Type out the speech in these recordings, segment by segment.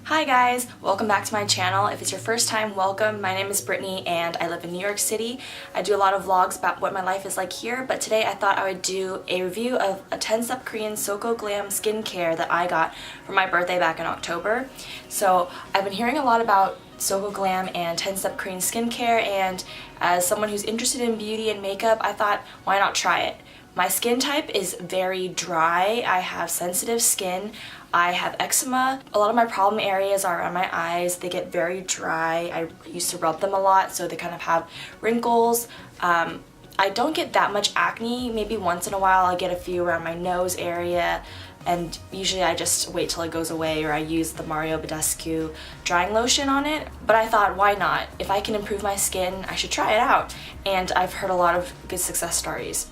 Hi guys, welcome back to my channel. If it's your first time, welcome. My name is Brittany and I live in New York City. I do a lot of vlogs about what my life is like here, but today I thought I would do a review of a 10-step Korean Soko Glam skincare that I got for my birthday back in October. So I've been hearing a lot about Soko Glam and 10-step Korean skincare, and as someone who's interested in beauty and makeup, I thought, why not try it? My skin type is very dry. I have sensitive skin. I have eczema. A lot of my problem areas are around my eyes. They get very dry. I used to rub them a lot, so they kind of have wrinkles. I don't get that much acne. Maybe once in a while I get a few around my nose area, and usually I just wait till it goes away, or I use the Mario Badescu drying lotion on it. But I thought, why not? If I can improve my skin, I should try it out. And I've heard a lot of good success stories.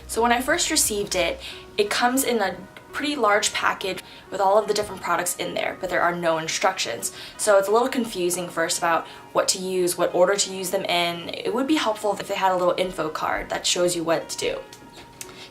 So when I first received it, it comes in a pretty large package with all of the different products in there, but there are no instructions. So it's a little confusing first about what to use, what order to use them in. It would be helpful if they had a little info card that shows you what to do.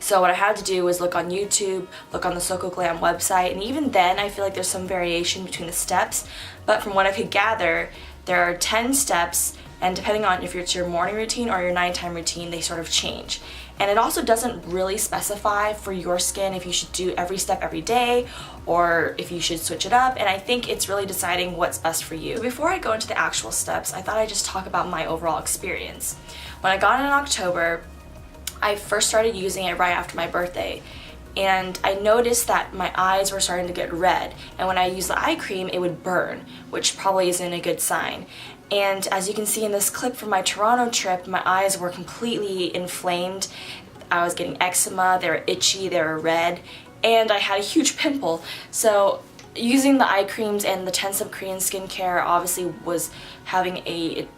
So what I had to do was look on YouTube, look on the Soko Glam website, and even then I feel like there's some variation between the steps, but from what I could gather, there are 10 steps, and depending on if it's your morning routine or your nighttime routine, they sort of change. And it also doesn't really specify for your skin if you should do every step every day or if you should switch it up, and I think it's really deciding what's best for you. Before I go into the actual steps, I thought I'd just talk about my overall experience. When I got it in October, I first started using it right after my birthday, and I noticed that my eyes were starting to get red, and when I used the eye cream it would burn, which probably isn't a good sign. And as you can see in this clip from my Toronto trip, my eyes were completely inflamed. I was getting eczema, they were itchy, they were red, and I had a huge pimple. So using the eye creams and the 10-step Korean skincare obviously was having a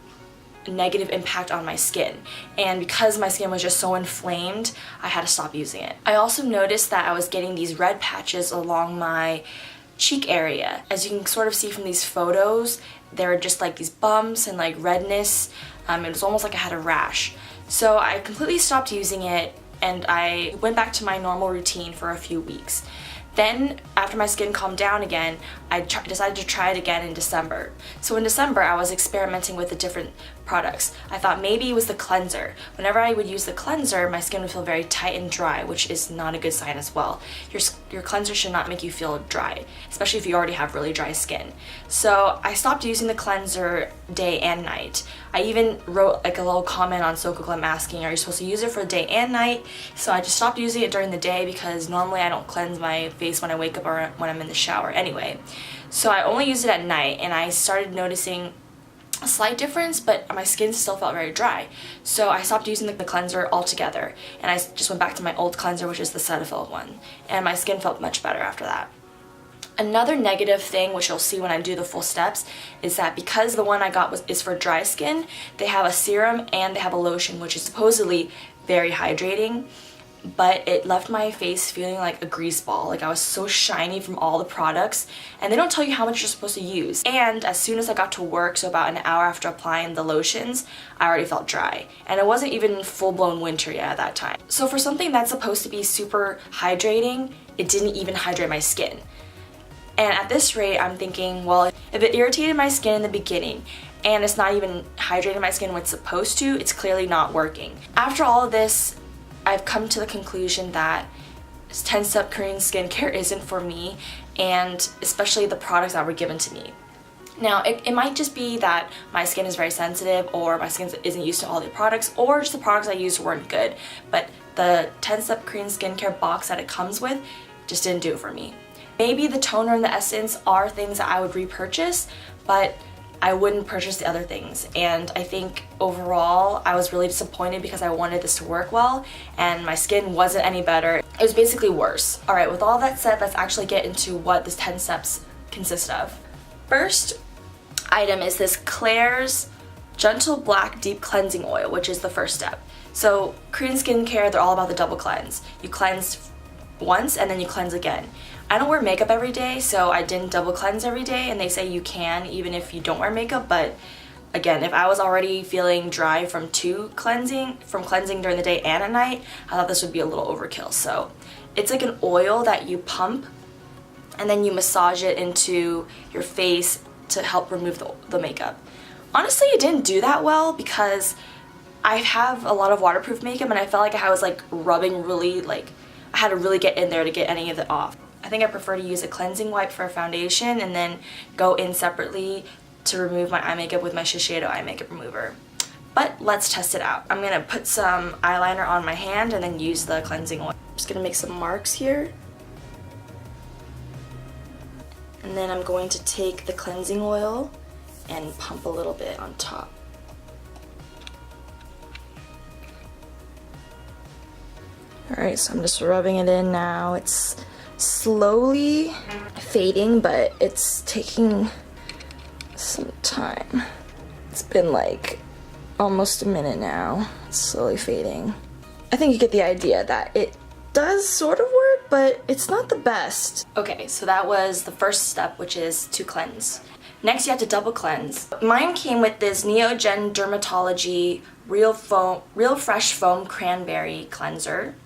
negative impact on my skin, and because my skin was just so inflamed, I had to stop using it. I also noticed that I was getting these red patches along my cheek area. As you can sort of see from these photos, there are just like these bumps and like redness. It was almost like I had a rash. So I completely stopped using it and I went back to my normal routine for a few weeks. Then, after my skin calmed down again, I decided to try it again in December. So in December, I was experimenting with the different products. I thought maybe it was the cleanser. Whenever I would use the cleanser, my skin would feel very tight and dry, which is not a good sign as well. Your cleanser should not make you feel dry, especially if you already have really dry skin. So I stopped using the cleanser day and night. I even wrote like a little comment on Soko Glam asking, are you supposed to use it for day and night? So I just stopped using it during the day because normally I don't cleanse my face when I wake up or when I'm in the shower anyway. So I only used it at night, and I started noticing a slight difference, but my skin still felt very dry. So I stopped using the cleanser altogether, and I just went back to my old cleanser, which is the Cetaphil one, and my skin felt much better after that. Another negative thing, which you'll see when I do the full steps, is that because the one I got is for dry skin, they have a serum and they have a lotion, which is supposedly very hydrating, but it left my face feeling like a grease ball. Like I was so shiny from all the products, and they don't tell you how much you're supposed to use. And as soon as I got to work, so about an hour after applying the lotions, I already felt dry. And it wasn't even full-blown winter yet at that time. So for something that's supposed to be super hydrating, it didn't even hydrate my skin. And at this rate, I'm thinking, well, if it irritated my skin in the beginning and it's not even hydrating my skin when it's supposed to, it's clearly not working. After all of this, I've come to the conclusion that 10-step Korean skincare isn't for me, and especially the products that were given to me. Now, it might just be that my skin is very sensitive, or my skin isn't used to all the products, or just the products I used weren't good, but the 10-step Korean skincare box that it comes with just didn't do it for me. Maybe the toner and the essence are things that I would repurchase, but I wouldn't purchase the other things. And I think overall I was really disappointed because I wanted this to work well and my skin wasn't any better. It was basically worse. Alright, with all that said, let's actually get into what this 10 steps consist of. First item is this KLAIRS Gentle Black Deep Cleansing Oil, which is the first step. So Korean skincare, they're all about the double cleanse. You cleanse once and then you cleanse again. I don't wear makeup every day, so I didn't double cleanse every day, and they say you can even if you don't wear makeup, but again, if I was already feeling dry from cleansing during the day and at night, I thought this would be a little overkill. So it's like an oil that you pump and then you massage it into your face to help remove the makeup. Honestly, it didn't do that well because I have a lot of waterproof makeup and I felt like I was like rubbing really, like I had to really get in there to get any of it off. I think I prefer to use a cleansing wipe for a foundation and then go in separately to remove my eye makeup with my Shiseido eye makeup remover. But let's test it out. I'm gonna put some eyeliner on my hand and then use the cleansing oil. I'm just gonna make some marks here. And then I'm going to take the cleansing oil and pump a little bit on top. Alright, so I'm just rubbing it in now. It's slowly fading, but it's taking some time. It's been like almost a minute now. It's slowly fading. I think you get the idea that it does sort of work, but it's not the best. Okay, so that was the first step, which is to cleanse. Next, you have to double cleanse. Mine came with this Neogen Dermatology Real Fresh Foam Cranberry Cleanser.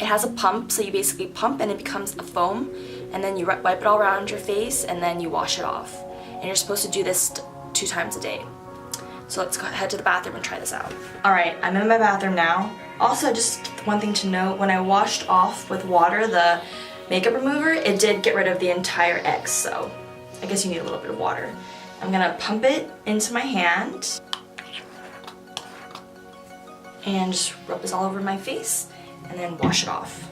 It has a pump, so you basically pump and it becomes a foam, and then you wipe it all around your face and then you wash it off. And you're supposed to do this 2 times a day. So let's go head to the bathroom and try this out. Alright, I'm in my bathroom now. Also, just one thing to note, when I washed off with water the makeup remover, it did get rid of the entire X, so I guess you need a little bit of water. I'm gonna pump it into my hand and just rub this all over my face and then wash it off.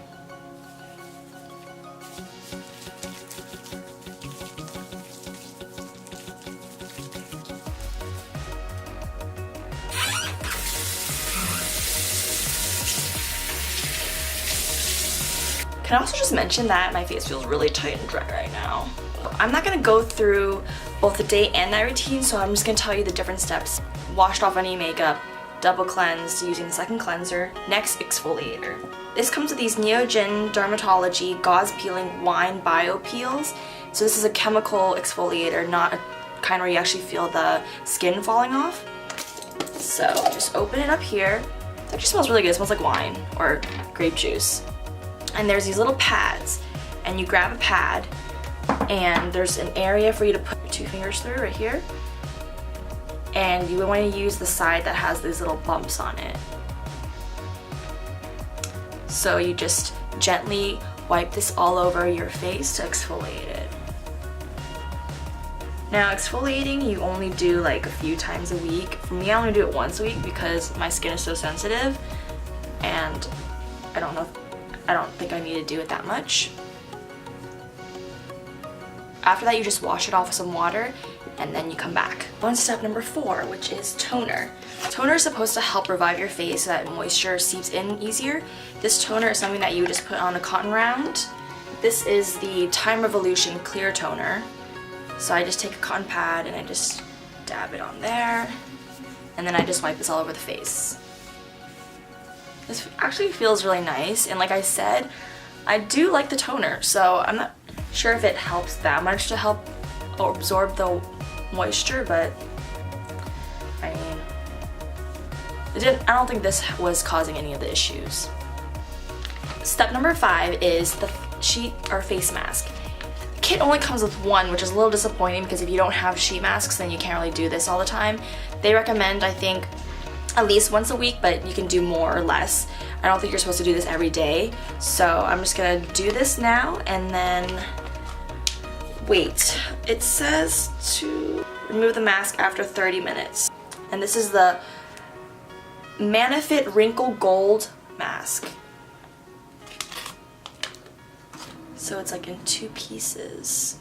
Can I also just mention that my face feels really tight and dry right now. I'm not going to go through both the day and night routine, so I'm just going to tell you the different steps. Washed off any makeup, double cleansed using the second cleanser, next exfoliator. This comes with these Neogen Dermatology Gauze Peeling Wine Bio Peels. So this is a chemical exfoliator, not a kind where you actually feel the skin falling off. So just open it up here. It actually smells really good. It smells like wine or grape juice. And there's these little pads, and you grab a pad and there's an area for you to put your 2 fingers through right here. And you want to use the side that has these little bumps on it. So you just gently wipe this all over your face to exfoliate it. Now exfoliating you only do like a few times a week. For me, I only do it once a week because my skin is so sensitive and I don't think I need to do it that much. After that, you just wash it off with some water and then you come back. On step number 4, which is toner. Toner is supposed to help revive your face so that moisture seeps in easier. This toner is something that you just put on a cotton round. This is the Time Revolution Clear Toner. So I just take a cotton pad and I just dab it on there. And then I just wipe this all over the face. This actually feels really nice, and like I said, I do like the toner, so I'm not sure if it helps that much to help absorb the moisture, but I mean, I don't think this was causing any of the issues. Step number 5 is the sheet or face mask. The kit only comes with one, which is a little disappointing because if you don't have sheet masks, then you can't really do this all the time. They recommend, I think, at least once a week, but you can do more or less. I don't think you're supposed to do this every day, so I'm just gonna do this now and then wait. It says to remove the mask after 30 minutes. And this is the MANEFIT Wrinkle Gold mask. So it's like in 2 pieces.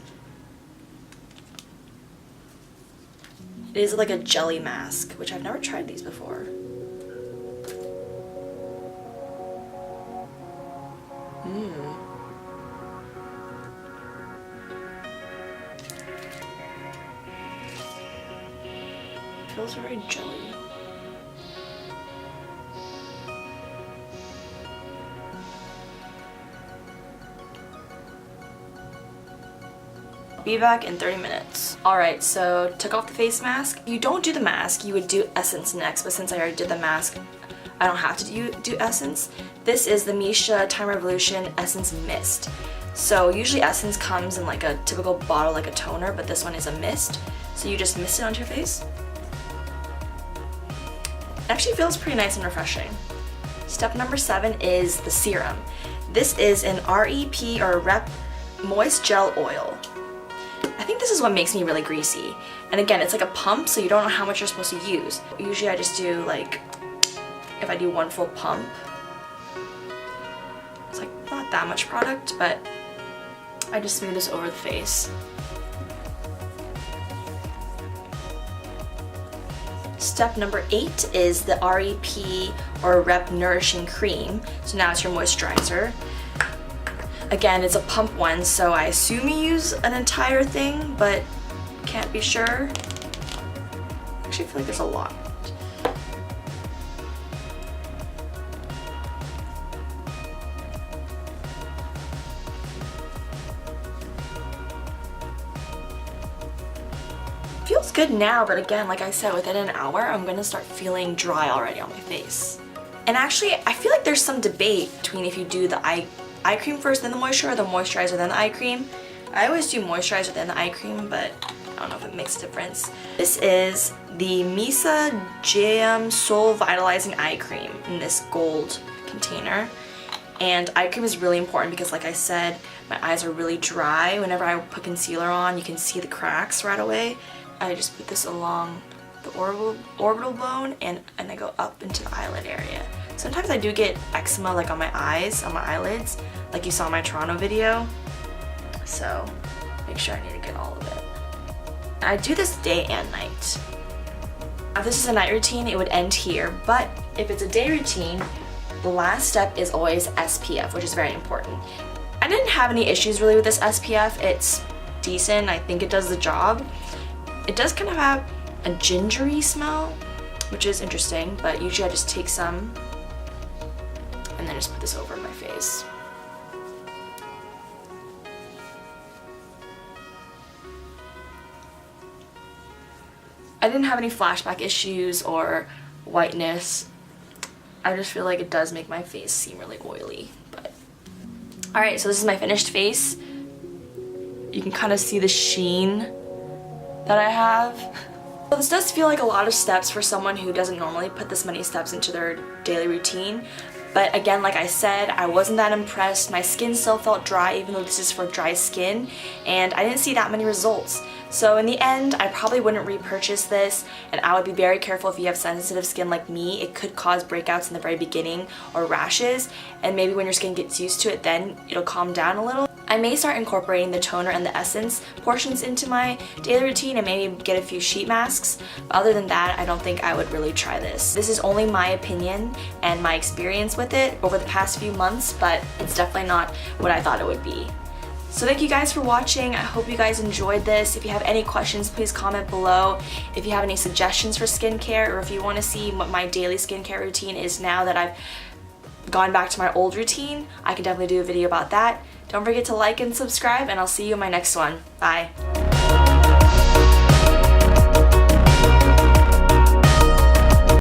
It is like a jelly mask, which I've never tried these before. Feels very jelly. Be back in 30 minutes. Alright, so took off the face mask. You don't do the mask, you would do essence next, but since I already did the mask, I don't have to do essence. This is the Missha Time Revolution Essence Mist. So usually Essence comes in like a typical bottle, like a toner, but this one is a mist. So you just mist it onto your face. It actually feels pretty nice and refreshing. Step number 7 is the serum. This is an REP or Rep Moist Gel Oil. I think this is what makes me really greasy. And again, it's like a pump, so you don't know how much you're supposed to use. Usually I just do like, if I do 1 full pump, it's like not that much product, but I just smooth this over the face. Step number 8 is the REP or Rep Nourishing Cream. So now it's your moisturizer. Again, it's a pump one, so I assume you use an entire thing, but can't be sure. Actually, I feel like there's a lot. Feels good now, but again, like I said, within an hour, I'm gonna start feeling dry already on my face. And actually, I feel like there's some debate between if you do the eye cream first, then the moisturizer, or the moisturizer, then the eye cream. I always do moisturizer, then the eye cream, but I don't know if it makes a difference. This is the Misa Geum Soul Vitalizing Eye Cream in this gold container. And eye cream is really important because, like I said, my eyes are really dry. Whenever I put concealer on, you can see the cracks right away. I just put this along the orbital bone and I go up into the eyelid area. Sometimes I do get eczema like on my eyes, on my eyelids, like you saw in my Toronto video. So make sure I need to get all of it. I do this day and night. If this is a night routine, it would end here, but if it's a day routine, the last step is always SPF, which is very important. I didn't have any issues really with this SPF. It's decent. I think it does the job. It does kind of have a gingery smell, which is interesting, but usually I just take some and then just put this over my face. I didn't have any flashback issues or whiteness. I just feel like it does make my face seem really oily, but alright, so this is my finished face. You can kind of see the sheen that I have. So this does feel like a lot of steps for someone who doesn't normally put this many steps into their daily routine. But again, like I said, I wasn't that impressed. My skin still felt dry even though this is for dry skin, and I didn't see that many results. So in the end, I probably wouldn't repurchase this, and I would be very careful if you have sensitive skin like me. It could cause breakouts in the very beginning or rashes, and maybe when your skin gets used to it, then it'll calm down a little. I may start incorporating the toner and the essence portions into my daily routine and maybe get a few sheet masks. But other than that, I don't think I would really try this. This is only my opinion and my experience with it over the past few months, but it's definitely not what I thought it would be. So thank you guys for watching. I hope you guys enjoyed this. If you have any questions, please comment below. If you have any suggestions for skincare, or if you want to see what my daily skincare routine is now that I've gone back to my old routine, I can definitely do a video about that. Don't forget to like and subscribe, and I'll see you in my next one. Bye.